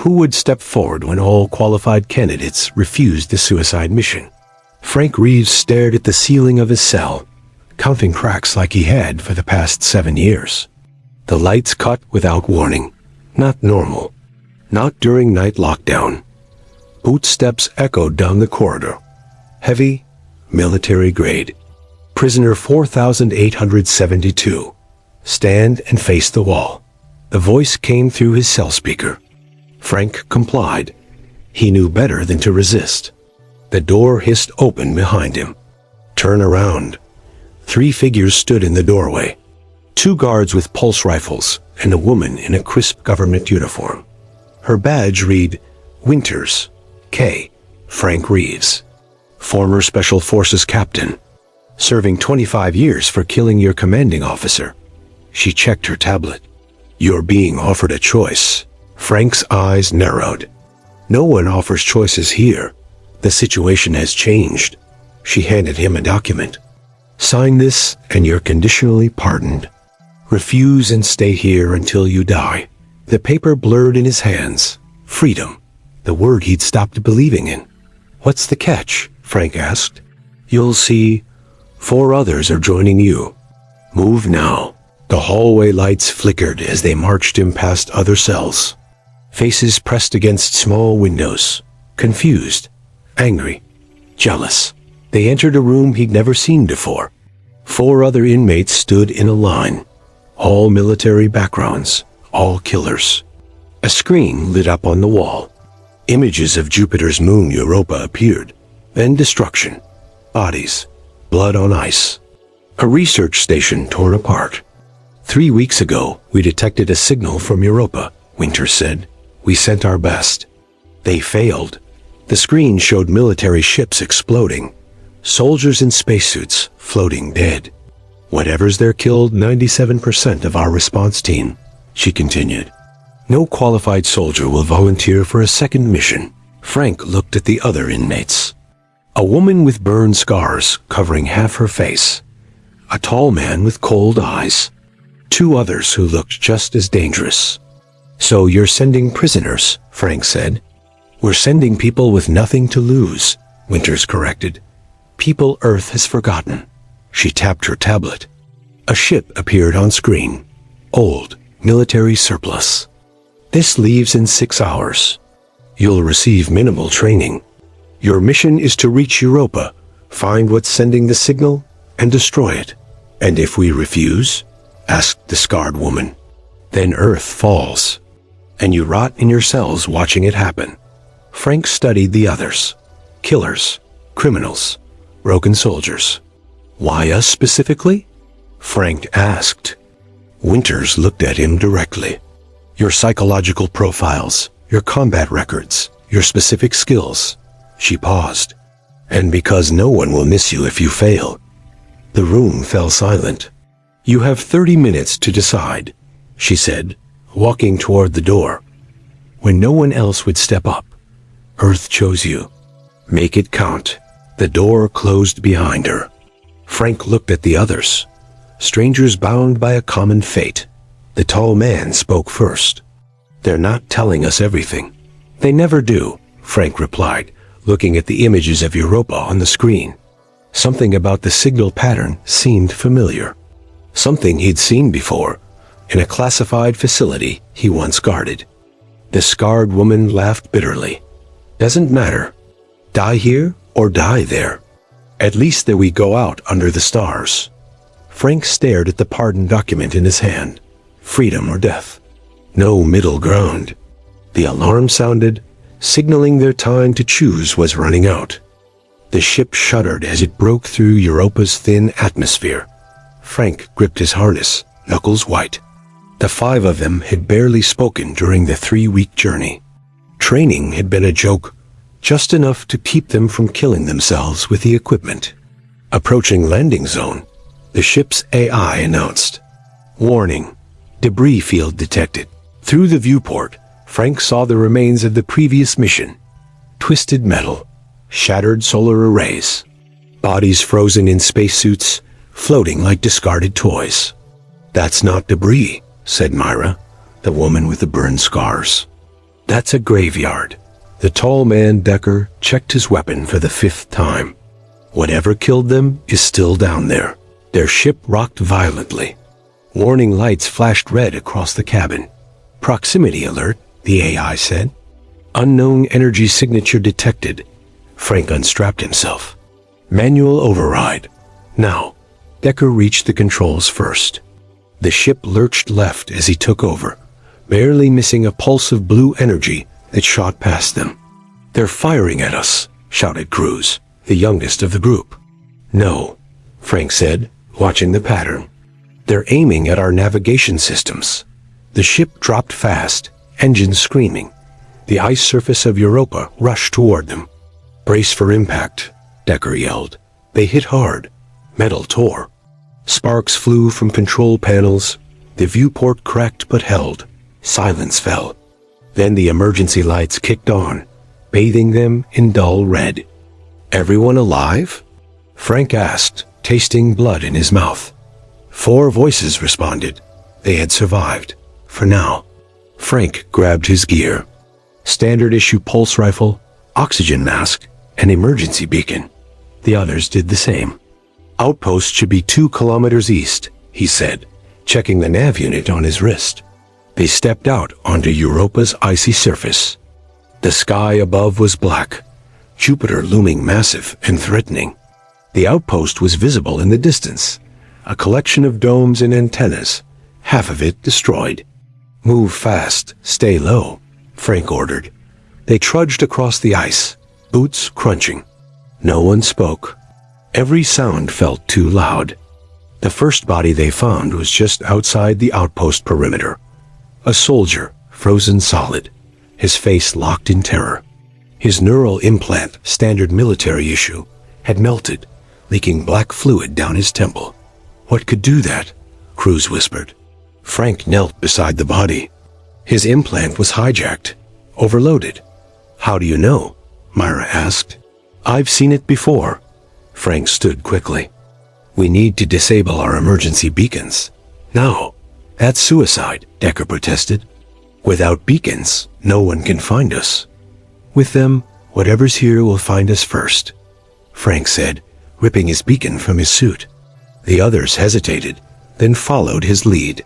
Who would step forward when all qualified candidates refused the suicide mission? Frank Reeves stared at the ceiling of his cell, counting cracks like he had for the past 7 years. The lights cut without warning. Not normal. Not during night lockdown. Footsteps echoed down the corridor. Heavy, military grade. Prisoner 4872. Stand and face the wall. The voice came through his cell speaker. Frank complied. He knew better than to resist. The door hissed open behind him. Turn around. 3 figures stood in the doorway. 2 guards with pulse rifles and a woman in a crisp government uniform. Her badge read, Winters, K. Frank Reeves. Former Special Forces captain. Serving 25 years for killing your commanding officer. She checked her tablet. You're being offered a choice. Frank's eyes narrowed. No one offers choices here. The situation has changed. She handed him a document. Sign this and you're conditionally pardoned. Refuse and stay here until you die. The paper blurred in his hands. Freedom. The word he'd stopped believing in. What's the catch? Frank asked. You'll see. 4 others are joining you. Move now. The hallway lights flickered as they marched him past other cells. Faces pressed against small windows. Confused. Angry. Jealous. They entered a room he'd never seen before. 4 other inmates stood in a line. All military backgrounds. All killers. A screen lit up on the wall. Images of Jupiter's moon Europa appeared. Then destruction. Bodies. Blood on ice. A research station torn apart. 3 weeks ago, we detected a signal from Europa, Winters said. We sent our best. They failed. The screen showed military ships exploding. Soldiers in spacesuits floating dead. Whatever's there killed 97% of our response team, she continued. No qualified soldier will volunteer for a second mission. Frank looked at the other inmates. A woman with burn scars covering half her face. A tall man with cold eyes. 2 others who looked just as dangerous. So you're sending prisoners, Frank said. We're sending people with nothing to lose, Winters corrected. People Earth has forgotten. She tapped her tablet. A ship appeared on screen. Old, military surplus. This leaves in 6 hours. You'll receive minimal training. Your mission is to reach Europa, find what's sending the signal, and destroy it. And if we refuse? Asked the scarred woman. Then Earth falls, and you rot in your cells watching it happen. Frank studied the others. Killers, criminals, broken soldiers. Why us specifically? Frank asked. Winters looked at him directly. Your psychological profiles, your combat records, your specific skills. She paused. And because no one will miss you if you fail. The room fell silent. You have 30 minutes to decide, she said, walking toward the door. When no one else would step up, Earth chose you. Make it count. The door closed behind her. Frank looked at the others. Strangers bound by a common fate. The tall man spoke first. They're not telling us everything. They never do, Frank replied, looking at the images of Europa on the screen. Something about the signal pattern seemed familiar. Something he'd seen before, in a classified facility he once guarded. The scarred woman laughed bitterly. Doesn't matter. Die here or die there. At least that we go out under the stars. Frank stared at the pardon document in his hand. Freedom or death. No middle ground. The alarm sounded, signaling their time to choose was running out. The ship shuddered as it broke through Europa's thin atmosphere. Frank gripped his harness, knuckles white. The 5 of them had barely spoken during the 3-week journey. Training had been a joke, just enough to keep them from killing themselves with the equipment. Approaching landing zone, the ship's AI announced. Warning, debris field detected. Through the viewport, Frank saw the remains of the previous mission. Twisted metal, shattered solar arrays, bodies frozen in spacesuits, floating like discarded toys. That's not debris, said Myra, the woman with the burn scars. That's a graveyard. The tall man Decker checked his weapon for the 5th time. Whatever killed them is still down there. Their ship rocked violently. Warning lights flashed red across the cabin. Proximity alert, the AI said. Unknown energy signature detected. Frank unstrapped himself. Manual override. Now, Decker reached the controls first. The ship lurched left as he took over, barely missing a pulse of blue energy that shot past them. "They're firing at us," shouted Cruz, the youngest of the group. "No," Frank said, watching the pattern. "They're aiming at our navigation systems." The ship dropped fast, engines screaming. The ice surface of Europa rushed toward them. "Brace for impact," Decker yelled. They hit hard. Metal tore. Sparks flew from control panels. The viewport cracked but held. Silence fell. Then the emergency lights kicked on, bathing them in dull red. "Everyone alive?" Frank asked, tasting blood in his mouth. 4 voices responded. They had survived. For now. Frank grabbed his gear. Standard issue pulse rifle, oxygen mask, and emergency beacon. The others did the same. "Outpost should be 2 kilometers east," he said, checking the nav unit on his wrist. They stepped out onto Europa's icy surface. The sky above was black, Jupiter looming massive and threatening. The outpost was visible in the distance, a collection of domes and antennas, half of it destroyed. "Move fast, stay low," Frank ordered. They trudged across the ice, boots crunching. No one spoke. Every sound felt too loud. The first body they found was just outside the outpost perimeter. A soldier, frozen solid, his face locked in terror. His neural implant, standard military issue, had melted, leaking black fluid down his temple. "What could do that?" Cruz whispered. Frank knelt beside the body. His implant was hijacked, overloaded. "How do you know?" Myra asked. "I've seen it before." Frank stood quickly. "We need to disable our emergency beacons. Now." "That's suicide," Decker protested. "Without beacons, no one can find us." "With them, whatever's here will find us first," Frank said, ripping his beacon from his suit. The others hesitated, then followed his lead.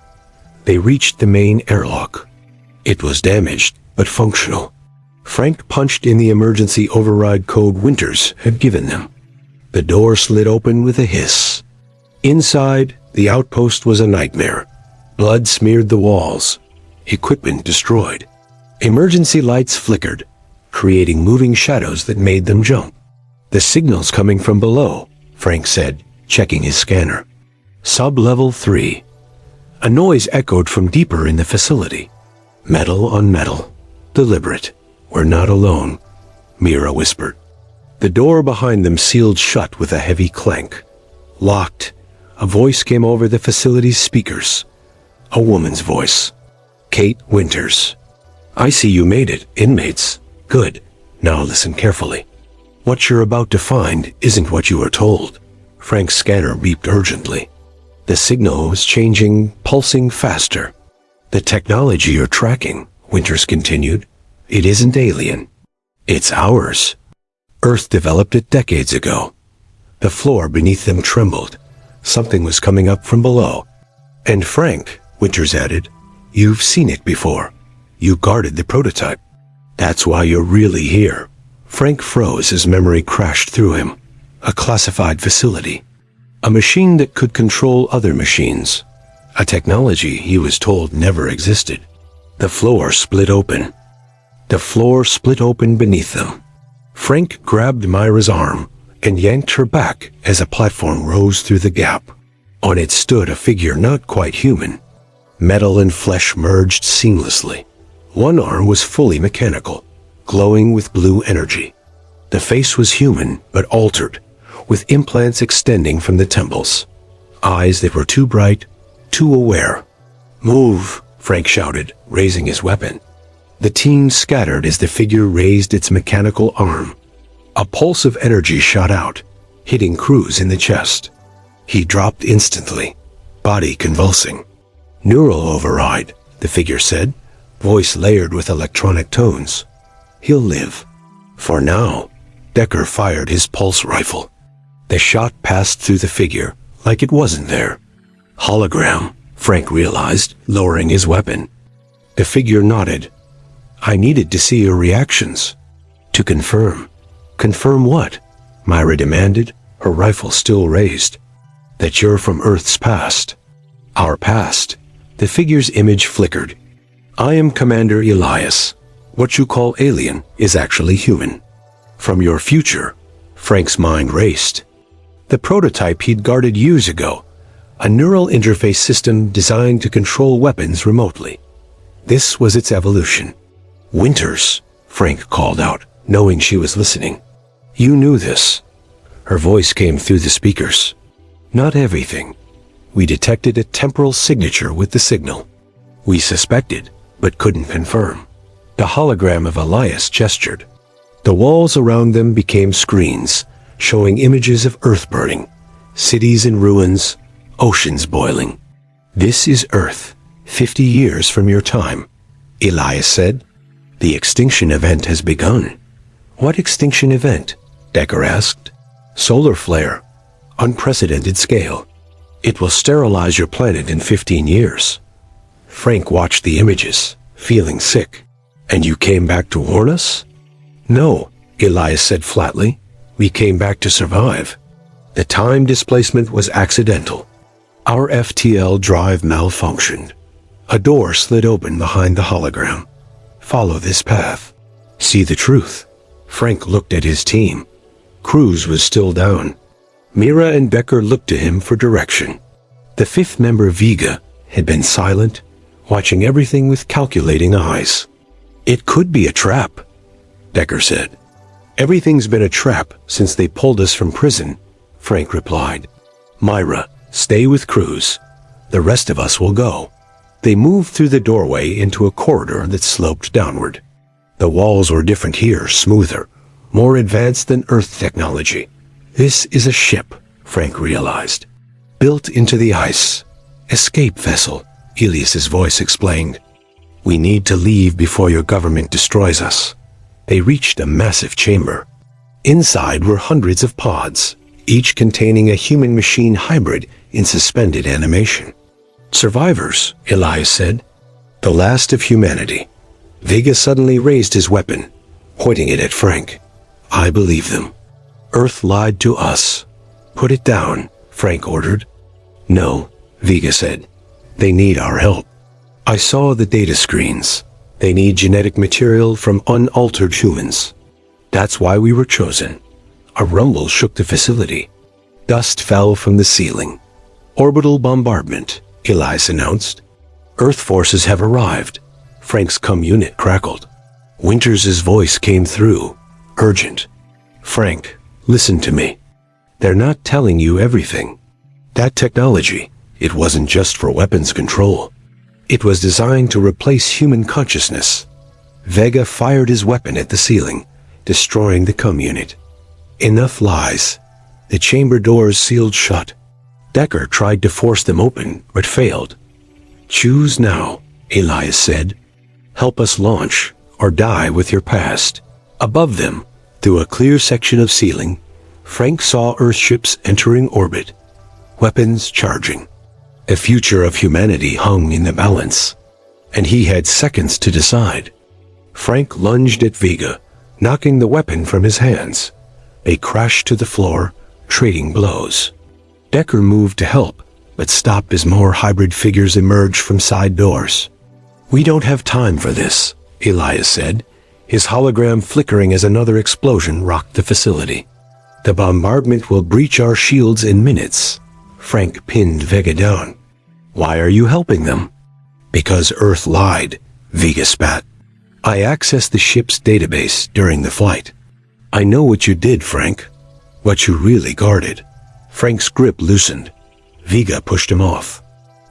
They reached the main airlock. It was damaged, but functional. Frank punched in the emergency override code Winters had given them. The door slid open with a hiss. Inside, the outpost was a nightmare. Blood smeared the walls. Equipment destroyed. Emergency lights flickered, creating moving shadows that made them jump. "The signal's coming from below," Frank said, checking his scanner. "Sub-level 3. A noise echoed from deeper in the facility. Metal on metal. Deliberate. "We're not alone," Mira whispered. The door behind them sealed shut with a heavy clank. Locked. A voice came over the facility's speakers. A woman's voice. "Kate Winters. I see you made it, inmates. Good. Now listen carefully. What you're about to find isn't what you were told." Frank's scanner beeped urgently. The signal was changing, pulsing faster. "The technology you're tracking," Winters continued, "it isn't alien. It's ours. Earth developed it decades ago." The floor beneath them trembled. Something was coming up from below. "And Frank," Winters added, "you've seen it before. You guarded the prototype. That's why you're really here." Frank froze as memory crashed through him. A classified facility. A machine that could control other machines. A technology he was told never existed. The floor split open. The floor split open beneath them. Frank grabbed Myra's arm and yanked her back as a platform rose through the gap. On it stood a figure not quite human. Metal and flesh merged seamlessly. One arm was fully mechanical, glowing with blue energy. The face was human, but altered, with implants extending from the temples. Eyes that were too bright, too aware. "Move," Frank shouted, raising his weapon. The team scattered as the figure raised its mechanical arm. A pulse of energy shot out, hitting Cruz in the chest. He dropped instantly, body convulsing. "Neural override," the figure said, voice layered with electronic tones. He'll live. For now. Decker fired his pulse rifle. The shot passed through the figure like it wasn't there. Hologram, Frank realized, lowering his weapon. The figure nodded. I needed to see your reactions. To confirm. Confirm what? Myra demanded, her rifle still raised. That you're from Earth's past. Our past. The figure's image flickered. I am Commander Elias. What you call alien is actually human. From your future. Frank's mind raced. The prototype he'd guarded years ago. A neural interface system designed to control weapons remotely. This was its evolution. Winters, Frank called out, knowing she was listening. You knew this. Her voice came through the speakers. Not everything. We detected a temporal signature with the signal. We suspected, but couldn't confirm. The hologram of Elias gestured. The walls around them became screens, showing images of Earth burning, cities in ruins, oceans boiling. This is Earth, 50 years from your time, Elias said. The extinction event has begun. What extinction event? Decker asked. Solar flare. Unprecedented scale. It will sterilize your planet in 15 years. Frank watched the images, feeling sick. And you came back to warn us? No, Elias said flatly. We came back to survive. The time displacement was accidental. Our FTL drive malfunctioned. A door slid open behind the hologram. Follow this path. See the truth. Frank looked at his team. Cruz was still down. Mira and Becker looked to him for direction. The fifth member, Vega, had been silent, watching everything with calculating eyes. It could be a trap, Decker said. Everything's been a trap since they pulled us from prison, Frank replied. Myra, stay with Cruz. The rest of us will go. They moved through the doorway into a corridor that sloped downward. The walls were different here, smoother, more advanced than Earth technology. This is a ship, Frank realized. Built into the ice. Escape vessel, Elias's voice explained. We need to leave before your government destroys us. They reached a massive chamber. Inside were hundreds of pods, each containing a human-machine hybrid in suspended animation. Survivors, Elias said. The last of humanity. Vega suddenly raised his weapon, pointing it at Frank. I believe them. Earth lied to us. Put it down, Frank ordered. No, Vega said. They need our help. I saw the data screens. They need genetic material from unaltered humans. That's why we were chosen. A rumble shook the facility. Dust fell from the ceiling. Orbital bombardment, Elias announced. Earth forces have arrived. Frank's unit crackled. Winters' voice came through, urgent. Frank, listen to me. They're not telling you everything. That technology, it wasn't just for weapons control. It was designed to replace human consciousness. Vega fired his weapon at the ceiling, destroying the unit. Enough lies. The chamber doors sealed shut. Decker tried to force them open, but failed. Choose now, Elias said. Help us launch, or die with your past. Above them, through a clear section of ceiling, Frank saw Earthships entering orbit. Weapons charging. The future of humanity hung in the balance, and he had seconds to decide. Frank lunged at Vega, knocking the weapon from his hands. They crashed to the floor, trading blows. Decker moved to help, but stopped as more hybrid figures emerged from side doors. We don't have time for this, Elias said, his hologram flickering as another explosion rocked the facility. The bombardment will breach our shields in minutes. Frank pinned Vega down. Why are you helping them? Because Earth lied, Vega spat. I accessed the ship's database during the flight. I know what you did, Frank. What you really guarded. Frank's grip loosened. Vega pushed him off.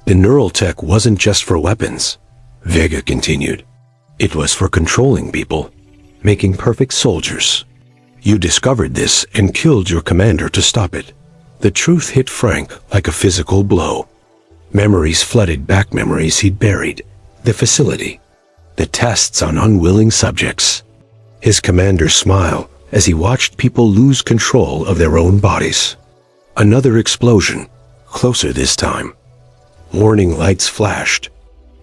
The neural tech wasn't just for weapons, Vega continued. It was for controlling people, making perfect soldiers. You discovered this and killed your commander to stop it. The truth hit Frank like a physical blow. Memories flooded back memories he'd buried. The facility. the tests on unwilling subjects. His commander smiled as he watched people lose control of their own bodies. Another explosion, closer this time. Warning lights flashed.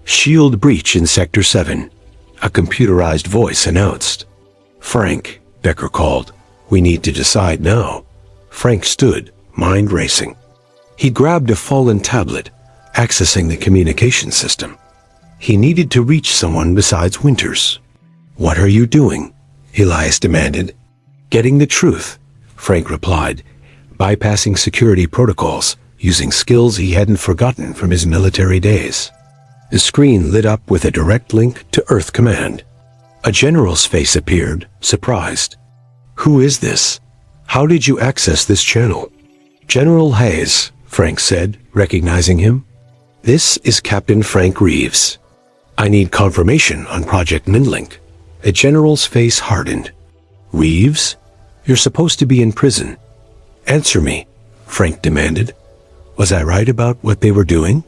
"Shield breach in Sector 7, a computerized voice announced. "Frank," Decker called. "We need to decide now." Frank stood, mind racing. He grabbed a fallen tablet, accessing the communication system. He needed to reach someone besides Winters. "What are you doing?" Elias demanded. "Getting the truth," Frank replied, bypassing security protocols, using skills he hadn't forgotten from his military days. The screen lit up with a direct link to Earth Command. A general's face appeared, surprised. "Who is this? How did you access this channel?" "General Hayes," Frank said, recognizing him. "This is Captain Frank Reeves. I need confirmation on Project Midlink." The general's face hardened. "Reeves? You're supposed to be in prison. Answer me," Frank demanded. "Was I right about what they were doing?"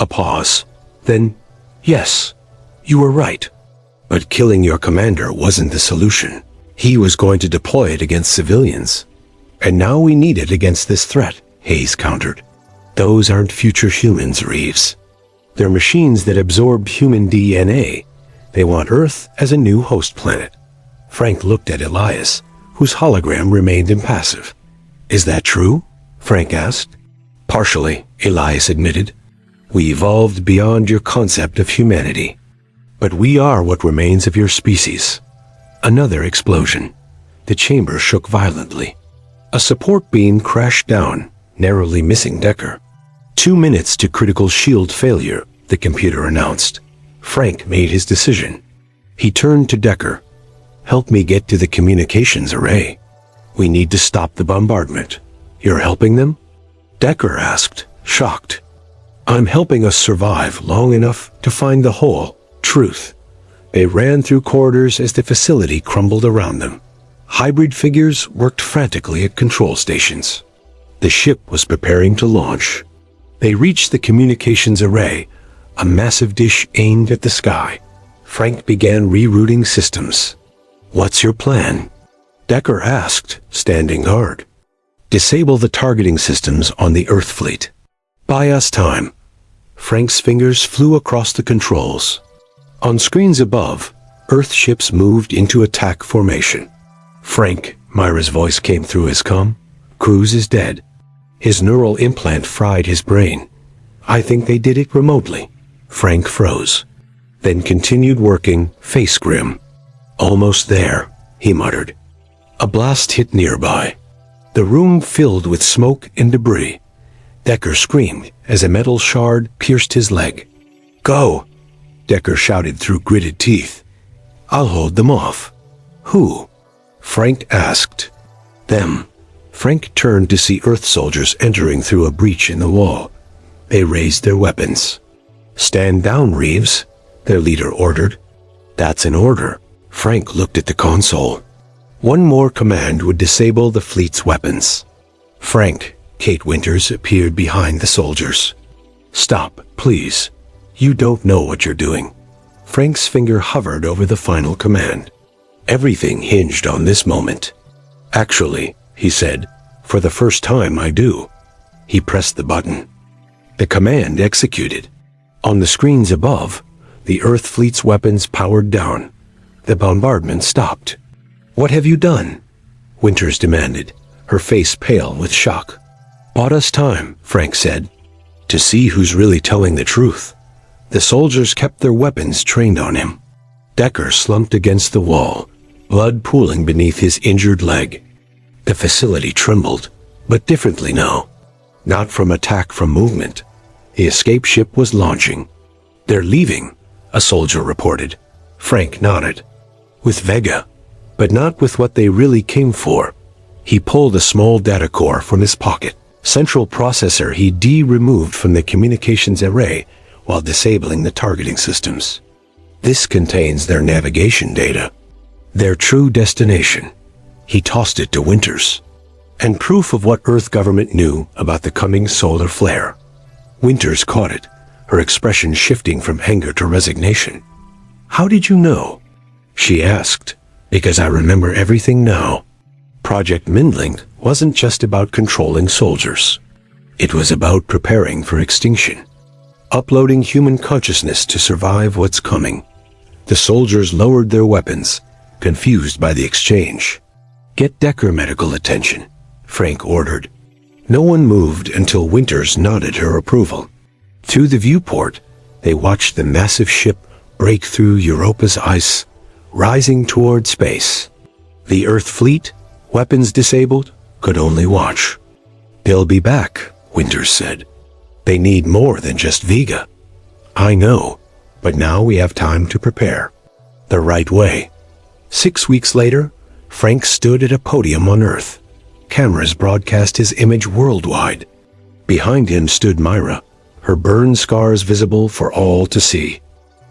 A pause. Then, "Yes, you were right. But killing your commander wasn't the solution. He was going to deploy it against civilians. And now we need it against this threat," Hayes countered. "Those aren't future humans, Reeves. They're machines that absorb human DNA. They want Earth as a new host planet." Frank looked at Elias, whose hologram remained impassive. "Is that true?" Frank asked. "Partially," Elias admitted. "We evolved beyond your concept of humanity. But we are what remains of your species." Another explosion. The chamber shook violently. A support beam crashed down, narrowly missing Decker. 2 minutes to critical shield failure, the computer announced. Frank made his decision. He turned to Decker. "Help me get to the communications array. We need to stop the bombardment. You're helping them?" Decker asked, shocked. "I'm helping us survive long enough to find the whole truth." They ran through corridors as the facility crumbled around them. Hybrid figures worked frantically at control stations. The ship was preparing to launch. They reached the communications array, a massive dish aimed at the sky. Frank began rerouting systems. "What's your plan?" Decker asked, standing guard. "Disable the targeting systems on the Earth fleet. Buy us time." Frank's fingers flew across the controls. On screens above, Earth ships moved into attack formation. "Frank," Myra's voice came through his comm. "Cruz is dead. His neural implant fried his brain. I think they did it remotely." Frank froze, then continued working, face grim. "Almost there," he muttered. A blast hit nearby. The room filled with smoke and debris. Decker screamed as a metal shard pierced his leg. "Go!" Decker shouted through gritted teeth. "I'll hold them off." "Who?" Frank asked. "Them." Frank turned to see Earth soldiers entering through a breach in the wall. They raised their weapons. "Stand down, Reeves," their leader ordered. "That's an order." Frank looked at the console. One more command would disable the fleet's weapons. "Frank," Kate Winters appeared behind the soldiers. "Stop, please. You don't know what you're doing." Frank's finger hovered over the final command. Everything hinged on this moment. "Actually," he said, "for the first time I do." He pressed the button. The command executed. On the screens above, the Earth fleet's weapons powered down. The bombardment stopped. "What have you done?" Winters demanded, her face pale with shock. "Bought us time," Frank said, "to see who's really telling the truth." The soldiers kept their weapons trained on him. Decker slumped against the wall, blood pooling beneath his injured leg. The facility trembled, but differently now. Not from attack, from movement. The escape ship was launching. "They're leaving," a soldier reported. Frank nodded. "With Vega, but not with what they really came for." He pulled a small data core from his pocket. Central processor he removed from the communications array while disabling the targeting systems. "This contains their navigation data. Their true destination." He tossed it to Winters. "And proof of what Earth government knew about the coming solar flare." Winters caught it, her expression shifting from anger to resignation. "How did you know?" she asked. "Because I remember everything now. Project Mindling wasn't just about controlling soldiers. It was about preparing for extinction, uploading human consciousness to survive what's coming." The soldiers lowered their weapons, confused by the exchange. "Get Decker medical attention," Frank ordered. No one moved until Winters nodded her approval. Through the viewport, they watched the massive ship break through Europa's ice, rising toward space. The Earth fleet, weapons disabled, could only watch. "They'll be back," Winters said. "They need more than just Vega." "I know, but now we have time to prepare. The right way." 6 weeks later, Frank stood at a podium on Earth. Cameras broadcast his image worldwide. Behind him stood Myra, her burn scars visible for all to see.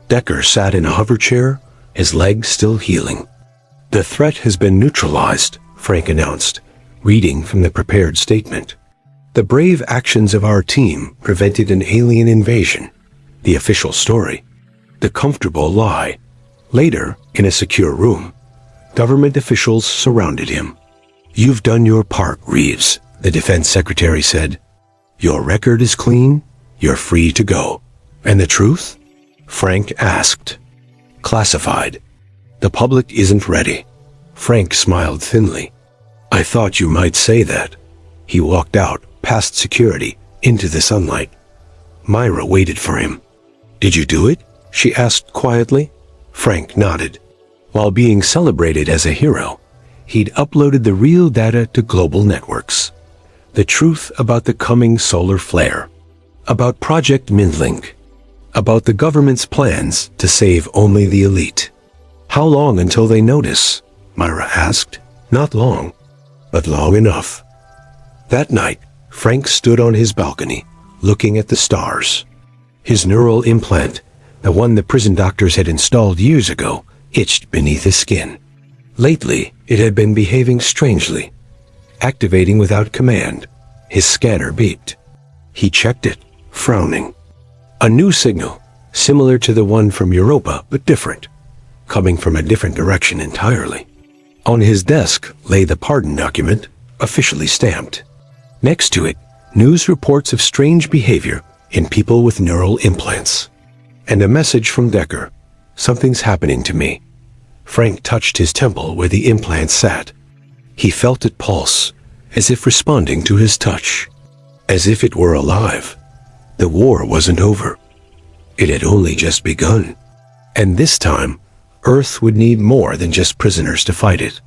Decker sat in a hover chair, his leg still healing. "The threat has been neutralized," Frank announced, reading from the prepared statement. "The brave actions of our team prevented an alien invasion." The official story. The comfortable lie. Later, in a secure room, government officials surrounded him. "You've done your part, Reeves," the defense secretary said. "Your record is clean. You're free to go." "And the truth?" Frank asked. "Classified. The public isn't ready." Frank smiled thinly. "I thought you might say that." He walked out, past security, into the sunlight. Myra waited for him. "Did you do it?" she asked quietly. Frank nodded. While being celebrated as a hero, he'd uploaded the real data to global networks. The truth about the coming solar flare. About Project Mindling. About the government's plans to save only the elite. "How long until they notice?" Myra asked. "Not long, but long enough." That night, Frank stood on his balcony, looking at the stars. His neural implant, the one the prison doctors had installed years ago, itched beneath his skin. Lately, it had been behaving strangely, activating without command. His scanner beeped. He checked it, frowning. A new signal, similar to the one from Europa, but different, coming from a different direction entirely. On his desk lay the pardon document, officially stamped. Next to it, news reports of strange behavior in people with neural implants. And a message from Decker. "Something's happening to me." Frank touched his temple where the implant sat. He felt it pulse, as if responding to his touch. As if it were alive. The war wasn't over. It had only just begun. And this time, Earth would need more than just prisoners to fight it.